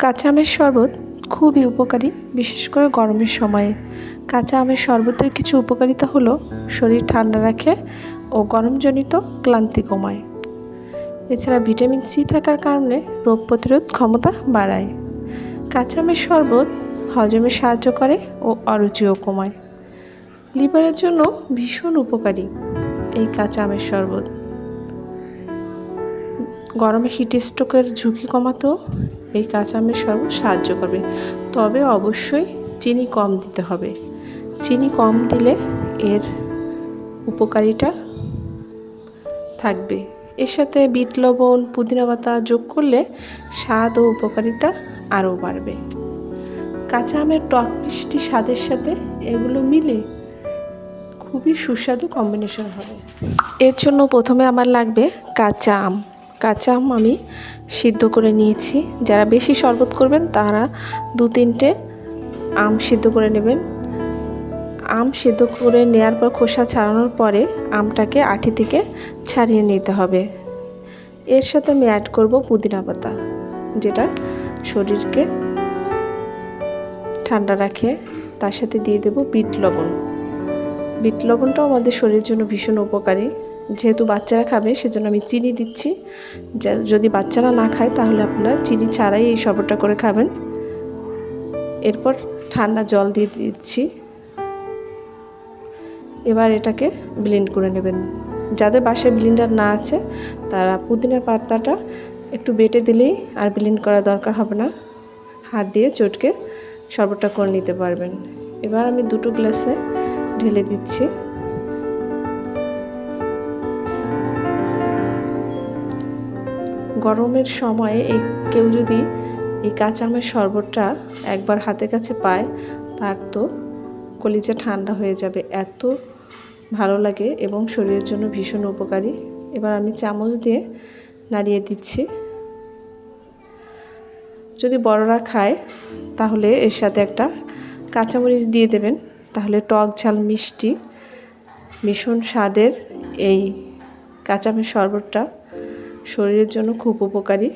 কাঁচা আমের শরবত খুবই উপকারী, বিশেষ করে গরমের সময়ে। কাঁচা আমের শরবতের কিছু উপকারিতা হলো শরীর ঠান্ডা রাখে ও গরমজনিত ক্লান্তি কমায়। এছাড়া ভিটামিন সি থাকার কারণে রোগ প্রতিরোধ ক্ষমতা বাড়ায়। কাঁচা আমের শরবত হজমে সাহায্য করে ও অরুচিও কমায়। লিভারের জন্য ভীষণ উপকারী এই কাঁচা আমের শরবত। গরমে হিট স্ট্রোকের ঝুঁকি কমাতেও এই কাঁচা আমের শরবত সাহায্য করবে, তবে অবশ্যই চিনি কম দিতে হবে। চিনি কম দিলে এর উপকারিতা থাকবে। এর সাথে বিট লবণ, পুদিনা পাতা যোগ করলে স্বাদ ও উপকারিতা আরও বাড়বে। কাঁচা আমের টক মিষ্টি স্বাদের সাথে এগুলো মিলে খুবই সুস্বাদু কম্বিনেশন হবে। এর জন্য প্রথমে আমার লাগবে কাঁচা আম। কাঁচা আম আমি সিদ্ধ করে নিয়েছি। যারা বেশি শরবত করবেন তারা 2-3টে আম সিদ্ধ করে নেবেন। আম সিদ্ধ করে নেওয়ার পর খোসা ছাড়ানোর পরে আমটাকে আঁটি থেকে ছাড়িয়ে নিতে হবে। এর সাথে আমি অ্যাড করব পুদিনা পাতা, যেটা শরীরকে ঠান্ডা রাখে। তার সাথে দিয়ে দেব বিট লবণ। বিট লবণটাও আমাদের শরীরের জন্য ভীষণ উপকারী। যেহেতু বাচ্চারা খাবে সেজন্য আমি চিনি দিচ্ছি। যদি বাচ্চারা না খায় তাহলে আপনারা চিনি ছাড়াই এই শরবতটা করে খাবেন। এরপর ঠান্ডা জল দিয়ে দিচ্ছি। এবার এটাকে ব্লেন্ড করে নেবেন। যাদের বাসায় ব্লেন্ডার না আছে তারা পুদিনা পাতাটা একটু বেটে দিলেই আর ব্লেন্ড করা দরকার হবে না, হাত দিয়ে চটকে শরবতটা করে নিতে পারবেন। এবার আমি 2 গ্লাসে ঢেলে দিচ্ছি। গরমের সময়ে কেউ যদি এই কাঁচা আমের শরবতটা একবার হাতের কাছে পায় তার তো কলিজা ঠান্ডা হয়ে যাবে, এত ভালো লাগে এবং শরীরের জন্য ভীষণ উপকারী। এবার আমি চামচ দিয়ে নাড়িয়ে দিচ্ছি। যদি বড়রা খায় তাহলে এর সাথে একটা কাঁচামরিচ দিয়ে দেবেন, তাহলে টক ঝাল মিষ্টি ভীষণ স্বাদের এই কাঁচা আমের শরবতটা শরীরের জন্য খুব উপকারী।